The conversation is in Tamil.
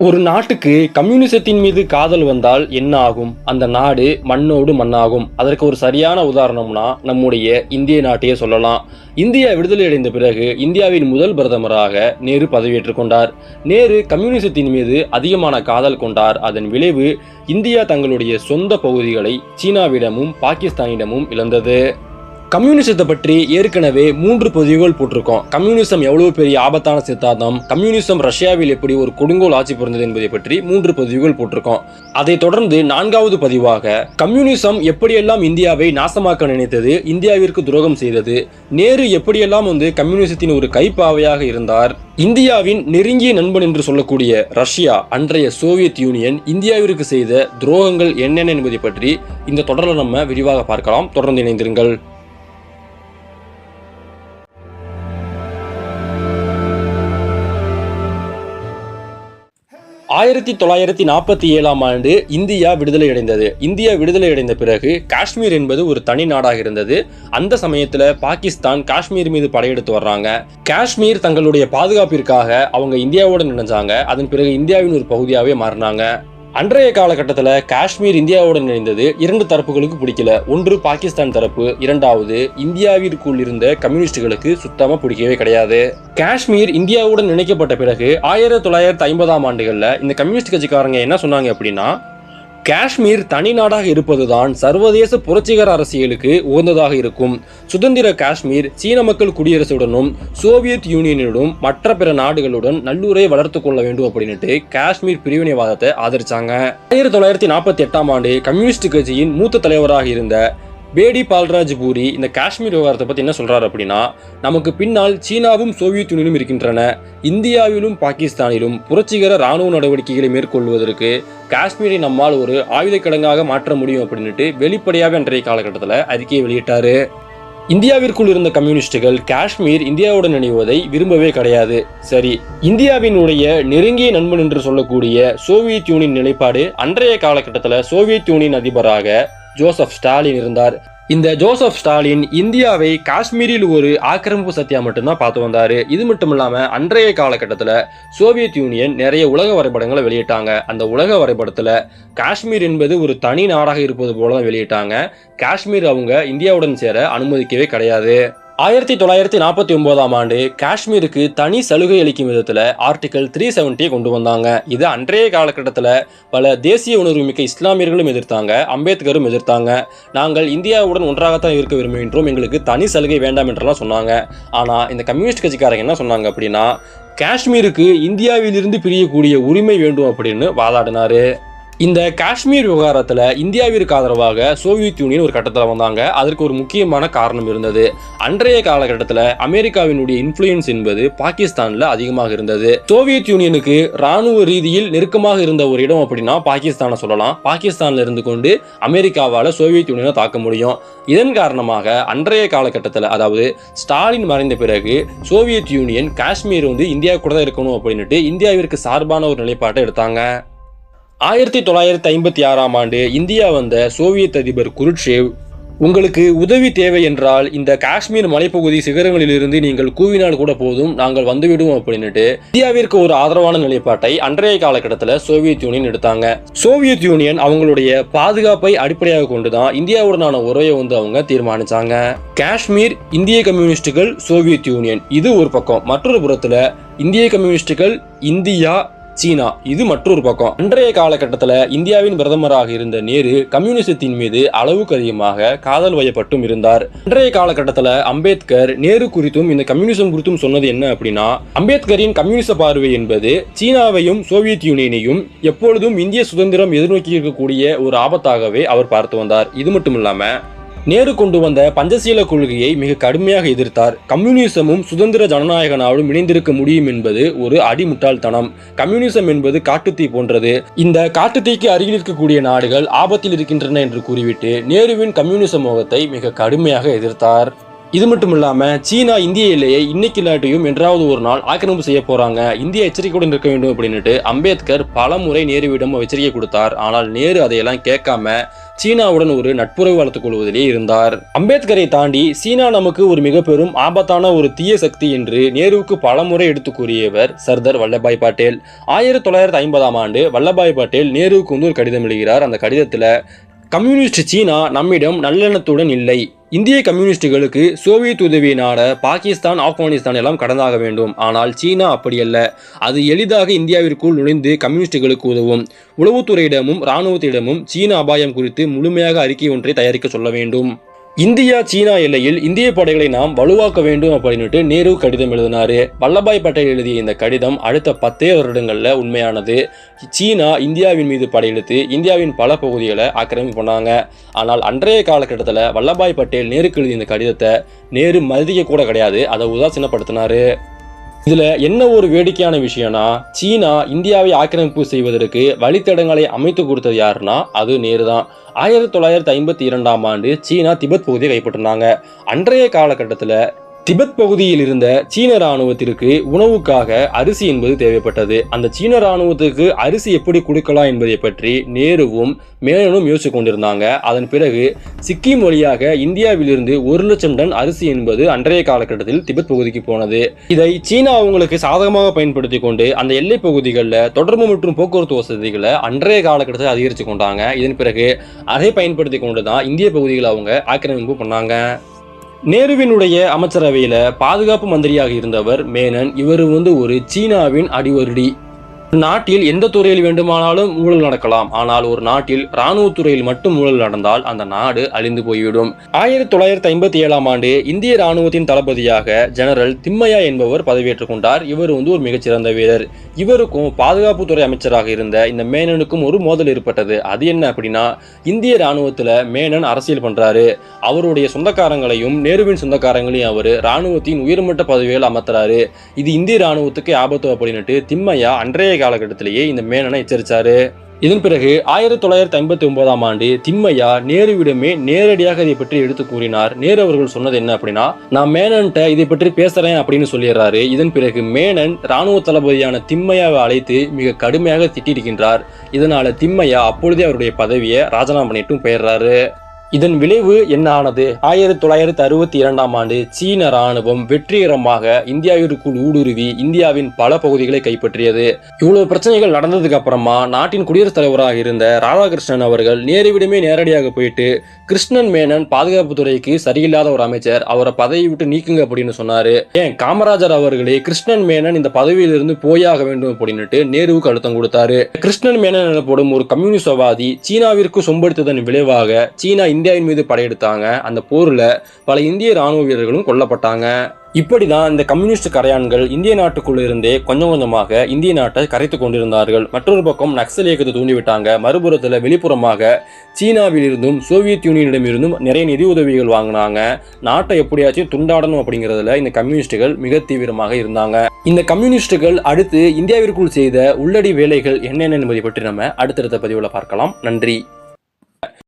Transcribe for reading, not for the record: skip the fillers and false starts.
ஒரு நாட்டுக்கு கம்யூனிசத்தின் மீது காதல் வந்தால் என்ன ஆகும்? அந்த நாடு மண்ணோடு மண்ணாகும். அதற்கு ஒரு சரியான உதாரணம்னா நம்முடைய இந்திய நாட்டையே சொல்லலாம். இந்தியா விடுதலை அடைந்த பிறகு இந்தியாவின் முதல் பிரதமராக நேரு பதவியேற்றுக் கொண்டார். நேரு கம்யூனிசத்தின் மீது அதிகமான காதல் கொண்டார். அதன் விளைவு இந்தியா தங்களுடைய சொந்த பகுதிகளை சீனாவிடமும் பாகிஸ்தானிடமும் இழந்தது. கம்யூனிசத்தை பற்றி ஏற்கனவே 3 பதிவுகள் போட்டிருக்கோம். கம்யூனிசம் எவ்வளவு பெரிய ஆபத்தான சித்தாந்தம், கம்யூனிசம் ரஷ்யாவில் எப்படி ஒரு கொடுங்கோல் ஆட்சி புரிந்தது என்பதை பற்றி 3 பதிவுகள் போட்டிருக்கோம். அதை தொடர்ந்து 4வது பதிவாக கம்யூனிசம் எப்படியெல்லாம் இந்தியாவை நாசமாக்க நினைத்தது, இந்தியாவிற்கு துரோகம் செய்தது, நேரு எப்படியெல்லாம் கம்யூனிசத்தின் ஒரு கைப்பாவையாக இருந்தார், இந்தியாவின் நெருங்கிய நண்பன் என்று சொல்லக்கூடிய ரஷ்யா, அன்றைய சோவியத் யூனியன் இந்தியாவிற்கு செய்த துரோகங்கள் என்னென்ன என்பதை பற்றி இந்த தொடரில் நம்ம விரிவாக பார்க்கலாம். தொடர்ந்து இணைந்திருங்கள். 1947ஆம் ஆண்டு இந்தியா விடுதலை அடைந்தது. இந்தியா விடுதலை அடைந்த பிறகு காஷ்மீர் என்பது ஒரு தனி நாடாக இருந்தது. அந்த சமயத்துல பாகிஸ்தான் காஷ்மீர் மீது படையெடுத்து வர்றாங்க. காஷ்மீர் தங்களுடைய பாதுகாப்பிற்காக அவங்க இந்தியாவோட இணைஞ்சாங்க. அதன் பிறகு இந்தியாவின் ஒரு பகுதியாகவே மாறினாங்க. அன்றைய காலகட்டத்தில் காஷ்மீர் இந்தியாவுடன் இணைந்தது 2 தரப்புகளுக்கு பிடிக்கல. ஒன்று பாகிஸ்தான் தரப்பு, இரண்டாவது இந்தியாவிற்குள் இருந்த கம்யூனிஸ்டுகளுக்கு சுத்தமா பிடிக்கவே கிடையாது. காஷ்மீர் இந்தியாவுடன் இணைக்கப்பட்ட பிறகு 1950ஆம் ஆண்டுகள்ல இந்த கம்யூனிஸ்ட் கட்சிக்காரங்க என்ன சொன்னாங்க அப்படின்னா, காஷ்மீர் தனி நாடாக இருப்பதுதான் சர்வதேச புரட்சிகர அரசியலுக்கு உகந்ததாக இருக்கும். சுதந்திர காஷ்மீர் சீன மக்கள் குடியரசுடனும் சோவியத் யூனியனுடன் மற்ற பிற நாடுகளுடன் நல்லுறை வளர்த்து கொள்ள வேண்டும் அப்படின்ட்டு காஷ்மீர் பிரிவினைவாதத்தை ஆதரிச்சாங்க. 1948ஆம் ஆண்டு கம்யூனிஸ்ட் கட்சியின் மூத்த தலைவராக இருந்த பேடி பால்ராஜ் பூரி இந்த காஷ்மீர் விவகாரத்தை பற்றி என்ன சொல்றாரு அப்படின்னா, நமக்கு பின்னால் சீனாவும் சோவியத் யூனியனும் இருக்கின்றன. இந்தியாவிலும் பாகிஸ்தானிலும் புரட்சிகர இராணுவ நடவடிக்கைகளை மேற்கொள்வதற்கு காஷ்மீரை நம்மால் ஒரு ஆயுத கிடங்காக மாற்ற முடியும் அப்படின்ட்டு வெளிப்படையாக அன்றைய காலகட்டத்தில் அறிக்கையை வெளியிட்டாரு. இந்தியாவிற்குள் இருந்த கம்யூனிஸ்டுகள் காஷ்மீர் இந்தியாவுடன் இணைவதை விரும்பவே கிடையாது. சரி, இந்தியாவினுடைய நெருங்கிய நண்பன் என்று சொல்லக்கூடிய சோவியத் யூனியன் நிலைப்பாடு, அன்றைய காலகட்டத்தில் சோவியத் யூனியன் அதிபராக ஜோசப் ஸ்டாலின் இருந்தார். இந்த ஜோசப் ஸ்டாலின் இந்தியாவை காஷ்மீரில் ஒரு ஆக்கிரமிப்பு சக்தியா மட்டும்தான் பார்த்து வந்தாரு. இது மட்டும் இல்லாம அன்றைய காலகட்டத்தில் சோவியத் யூனியன் நிறைய உலக வரைபடங்களை வெளியிட்டாங்க. அந்த உலக வரைபடத்துல காஷ்மீர் என்பது ஒரு தனி நாடாக இருப்பது போலதான் வெளியிட்டாங்க. காஷ்மீர் அவங்க இந்தியாவுடன் சேர அனுமதிக்கவே கிடையாது. 1949ஆம் ஆண்டு காஷ்மீருக்கு தனி சலுகை அளிக்கும் விதத்தில் ஆர்டிகல் 370 கொண்டு வந்தாங்க. இது அன்றைய காலகட்டத்தில் பல தேசிய உணர்வு மிக்க இஸ்லாமியர்களும் எதிர்த்தாங்க, அம்பேத்கரும் எதிர்த்தாங்க. நாங்கள் இந்தியாவுடன் ஒன்றாகத்தான் இருக்க விரும்புகின்றோம், எங்களுக்கு தனி சலுகை வேண்டாம் என்றெல்லாம் சொன்னாங்க. ஆனால் இந்த கம்யூனிஸ்ட் கட்சிக்காரங்க என்ன சொன்னாங்க அப்படின்னா, காஷ்மீருக்கு இந்தியாவிலிருந்து பிரியக்கூடிய உரிமை வேண்டும் அப்படின்னு வாதாடினாரு. இந்த காஷ்மீர் விவகாரத்தில் இந்தியாவிற்கு ஆதரவாக சோவியத் யூனியன் ஒரு கட்டத்தில் வந்தாங்க. அதற்கு ஒரு முக்கியமான காரணம் இருந்தது. அன்றைய காலகட்டத்தில் அமெரிக்காவினுடைய இன்ஃப்ளூயன்ஸ் என்பது பாகிஸ்தானில் அதிகமாக இருந்தது. சோவியத் யூனியனுக்கு இராணுவ ரீதியில் நெருக்கமாக இருந்த ஒரு இடம் அப்படின்னா பாகிஸ்தானை சொல்லலாம். பாகிஸ்தானில் இருந்து கொண்டு அமெரிக்காவால் சோவியத் யூனியனை தாக்க முடியும். இதன் காரணமாக அன்றைய காலகட்டத்தில், அதாவது ஸ்டாலின் மறைந்த பிறகு, சோவியத் யூனியன் காஷ்மீர் இந்தியா கூட தான் இருக்கணும் அப்படின்ட்டு இந்தியாவிற்கு சார்பான ஒரு நிலைப்பாட்டை எடுத்தாங்க. 1956ஆம் ஆண்டு இந்தியா வந்த சோவியத் அதிபர் குருட்சேவ், உங்களுக்கு உதவி தேவை என்றால் இந்த காஷ்மீர் மலைப்பகுதி சிகரங்களிலிருந்து நீங்கள் கூவினால் கூட போதும், நாங்கள் வந்துவிடுவோம் அப்படின்னுட்டு இந்தியாவிற்கு ஒரு ஆதரவான நிலைப்பாட்டை அன்றைய காலகட்டத்தில் சோவியத் யூனியன் எடுத்தாங்க. சோவியத் யூனியன் அவங்களுடைய பாதுகாப்பை அடிப்படையாக கொண்டுதான் இந்தியாவுடனான உறவை அவங்க தீர்மானிச்சாங்க. காஷ்மீர், இந்திய கம்யூனிஸ்டுகள், சோவியத் யூனியன் இது ஒரு பக்கம். மற்றொரு புறத்துல இந்திய கம்யூனிஸ்டுகள், இந்தியா, சீனா இது மற்றொரு பக்கம். அன்றைய காலகட்டத்தில் இந்தியாவின் பிரதமராக இருந்த நேரு கம்யூனிசத்தின் மீது அளவுக்கு அதிகமாக காதல் வயப்பட்டும் இருந்தார். அன்றைய காலகட்டத்தில் அம்பேத்கர் நேரு குறித்தும் இந்த கம்யூனிசம் குறித்தும் சொன்னது என்ன அப்படின்னா, அம்பேத்கரின் கம்யூனிச பார்வை என்பது சீனாவையும் சோவியத் யூனியனையும் எப்பொழுதும் இந்திய சுதந்திரம் எதிர்நோக்கி இருக்கக்கூடிய ஒரு ஆபத்தாகவே அவர் பார்த்து வந்தார். இது மட்டும் இல்லாம நேரு கொண்டு வந்த பஞ்சசீல கொள்கையை மிக கடுமையாக எதிர்த்தார். கம்யூனிசமும் சுதந்திர ஜனநாயக நாடும் இணைந்திருக்க முடியும் என்பது ஒரு அடிமுட்டாள்தனம். கம்யூனிசம் என்பது காட்டுத்தீ போன்றது. இந்த காட்டுத்தீக்கு அருகில் இருக்கக்கூடிய நாடுகள் ஆபத்தில் இருக்கின்றன என்று கூறிவிட்டு நேருவின் கம்யூனிச மோகத்தை மிக கடுமையாக எதிர்த்தார். இது மட்டும் இல்லாம சீனா இந்திய எல்லையை இன்னைக்கு இல்லாட்டியும் என்றாவது ஒரு நாள் ஆக்கிரமிப்பு செய்ய போறாங்க, இந்தியா எச்சரிக்கையுடன் இருக்க வேண்டும் அப்படின்னுட்டு அம்பேத்கர் பல முறை நேருவிடம் எச்சரிக்கை கொடுத்தார். ஆனால் நேரு அதையெல்லாம் கேட்காம சீனாவுடன் ஒரு நட்புறவு வளர்த்துக் கொள்வதிலே இருந்தார். அம்பேத்கரை தாண்டி சீனா நமக்கு ஒரு மிக பெரும் ஆபத்தான ஒரு தீய சக்தி என்று நேருவுக்கு பலமுறை எடுத்து கூறியவர் சர்தார் வல்லபாய் பட்டேல். 1950ஆம் ஆண்டு வல்லபாய் பட்டேல் நேருவுக்கு ஒரு கடிதம் எழுதுகிறார். அந்த கடிதத்துல கம்யூனிஸ்ட் சீனா நம்மிடம் நல்லெண்ணத்துடன் இல்லை. இந்திய கம்யூனிஸ்டுகளுக்கு சோவியத் உதவியை நாட பாகிஸ்தான், ஆப்கானிஸ்தான் எல்லாம் கடந்தாக வேண்டும். ஆனால் சீனா அப்படியல்ல. அது எளிதாக இந்தியாவிற்குள் நுழைந்து கம்யூனிஸ்டுகளுக்கு உதவும். உளவுத்துறையிடமும் இராணுவத்திடமும் சீன அபாயம் குறித்து முழுமையாக அறிக்கை ஒன்றை தயாரிக்க சொல்ல வேண்டும். இந்தியா சீனா எல்லையில் இந்திய படைகளை நாம் வலுவாக்க வேண்டும் அப்படின்னுட்டு நேரு கடிதம் எழுதினாரு. வல்லபாய் பட்டேல் எழுதிய இந்த கடிதம் அடுத்த 10 வருடங்கள்ல உண்மையானது. சீனா இந்தியாவின் மீது படையெடுத்து இந்தியாவின் பல பகுதிகளை ஆக்கிரமிப்பு பண்ணாங்க. ஆனால் அன்றைய காலகட்டத்தில் வல்லபாய் பட்டேல் நேருக்கு எழுதிய இந்த கடிதத்தை நேரு மதிக்க கூட கிடையாது, அதை உதாசீனப்படுத்தினாரு. இதுல என்ன ஒரு வேடிக்கையான விஷயம்னா, சீனா இந்தியாவை ஆக்கிரமிப்பு செய்வதற்கு வழித்தடங்களை அமைத்து கொடுத்தது யாருன்னா அது நேரு தான். 1952ஆம் ஆண்டு சீனா திபெத் பகுதியை கைப்பற்றினாங்க. அன்றைய காலகட்டத்தில் திபெத் பகுதியில் இருந்த சீன ராணுவத்திற்கு உணவுக்காக அரிசி என்பது தேவைப்பட்டது. அந்த சீன ராணுவத்துக்கு அரிசி எப்படி கொடுக்கலாம் என்பதை பற்றி நேருவும் மேனனும் யோசிச்சு கொண்டிருந்தாங்க. அதன் பிறகு சிக்கிம் வழியாக இந்தியாவிலிருந்து 1 லட்சம் டன் அரிசி என்பது அன்றைய காலகட்டத்தில் திபெத் பகுதிக்கு போனது. இதை சீனா அவங்களுக்கு சாதகமாக பயன்படுத்தி கொண்டு அந்த எல்லை பகுதிகளில் தொடர்பு மற்றும் போக்குவரத்து வசதிகளை அன்றைய காலகட்டத்தில் அதிகரித்து கொண்டாங்க. இதன் பிறகு அதை பயன்படுத்தி கொண்டுதான் இந்திய பகுதிகளை அவங்க ஆக்கிரமிப்பு பண்ணாங்க. நேருவினுடைய அமைச்சரவையில பாதுகாப்பு மந்திரியாக இருந்தவர் மேனன். இவர் ஒரு சீனாவின் அடிவருடி. நாட்டில் எந்த துறையில் வேண்டுமானாலும் ஊழல் நடக்கலாம். ஆனால் ஒரு நாட்டில் இராணுவத்துறையில் மட்டும் ஊழல் நடந்தால் அந்த நாடு அழிந்து போய்விடும். 1957ஆம் ஆண்டு இந்திய ராணுவத்தின் தளபதியாக ஜெனரல் திம்மையா என்பவர் பதவியேற்றுக் கொண்டார். இவர் ஒரு மிகச்சிறந்த வீரர். இவருக்கும் பாதுகாப்புத்துறை அமைச்சராக இருந்த இந்த மேனனுக்கும் ஒரு மோதல் ஏற்பட்டது. அது என்ன அப்படின்னா, இந்திய ராணுவத்துல மேனன் அரசியல் பண்றாரு. அவருடைய சொந்தக்காரங்களையும் நேருவின் சொந்தக்காரங்களையும் அவர் ராணுவத்தின் உயர்மட்ட பதவிகள் அமர்த்துறாரு. இது இந்திய ராணுவத்துக்கு ஆபத்து அப்படின்னுட்டு திம்மையா அன்றைய காலகட்டத்திலேயே இந்த மேனனை எச்சரித்தாரு. இதன் பிறகு 1959ஆம் ஆண்டு திம்மையா நேருவிடமே நேரடியாக இதை பற்றி எடுத்து கூறினார். நேரு அவர்கள் சொன்னது என்ன அப்படின்னா, நான் மேனன்ட்ட இதை பற்றி பேசுறேன் அப்படின்னு சொல்லிடுறாரு. இதன் பிறகு மேனன் ராணுவ தளபதியான திம்மையாவை அழைத்து மிக கடுமையாக திட்டிருக்கின்றார். இதனால திம்மையா அப்பொழுதே அவருடைய பதவியை ராஜினாமா பண்ணிட்டும் போயிடுறாரு. இதன் விளைவு என்ன ஆனது? 1962ஆம் ஆண்டு சீன ராணுவம் வெற்றிகரமாக இந்தியாவிற்குள் ஊடுருவி இந்தியாவின் பல பகுதிகளை கைப்பற்றியது. இவ்வளவு பிரச்சனைகள் நடந்ததுக்கு அப்புறமா நாட்டின் குடியரசுத் தலைவராக இருந்த ராதாகிருஷ்ணன் அவர்கள் நேருவிடமே நேரடியாக போயிட்டு, கிருஷ்ணன் மேனன் பாதுகாப்புத்துறைக்கு சரியில்லாத ஒரு அமைச்சர், அவரை பதவி விட்டு நீக்குங்க அப்படின்னு சொன்னாரு. ஏன் காமராஜர் அவர்களே கிருஷ்ணன் மேனன் இந்த பதவியிலிருந்து போயாக வேண்டும் அப்படின்னுட்டு நேருவுக்கு அழுத்தம் கொடுத்தாரு. கிருஷ்ணன் மேனன் எனப்படும் ஒரு கம்யூனிஸ்டவாதி சீனாவிற்கு சொம்படுத்ததன் விளைவாக சீனா இந்தியாவின் மீது படையெடுத்தாங்க. அந்த போர்ல பல இந்திய ராணுவ வீரர்களும் கொல்லப்பட்டாங்க. இப்படிதான் இந்த கம்யூனிஸ்ட் கரையான்கள் இந்திய நாட்டுக்குள்ள இருந்தே கொஞ்சம் கொஞ்சமாக இந்திய நாட்டை கரைத்து கொண்டிருந்தார்கள். மற்றொரு பக்கம் நக்சல் இயக்கத்தை தூண்டிவிட்டாங்க. மறுபுறத்துல வெளிப்புறமாக சீனாவில் இருந்தும் சோவியத் யூனியனிடம் இருந்தும் நிறைய நிதி உதவிகள் வாங்கினாங்க. நாட்டை எப்படியாச்சும் துண்டாடணும் அப்படிங்கிறதுல இந்த கம்யூனிஸ்டுகள் மிக தீவிரமாக இருந்தாங்க. இந்த கம்யூனிஸ்டுகள் அடுத்து இந்தியாவிற்குள் செய்த உள்ளடி வேலைகள் என்னென்ன என்பதை பற்றி நம்ம அடுத்தடுத்த பதிவுல பார்க்கலாம். நன்றி.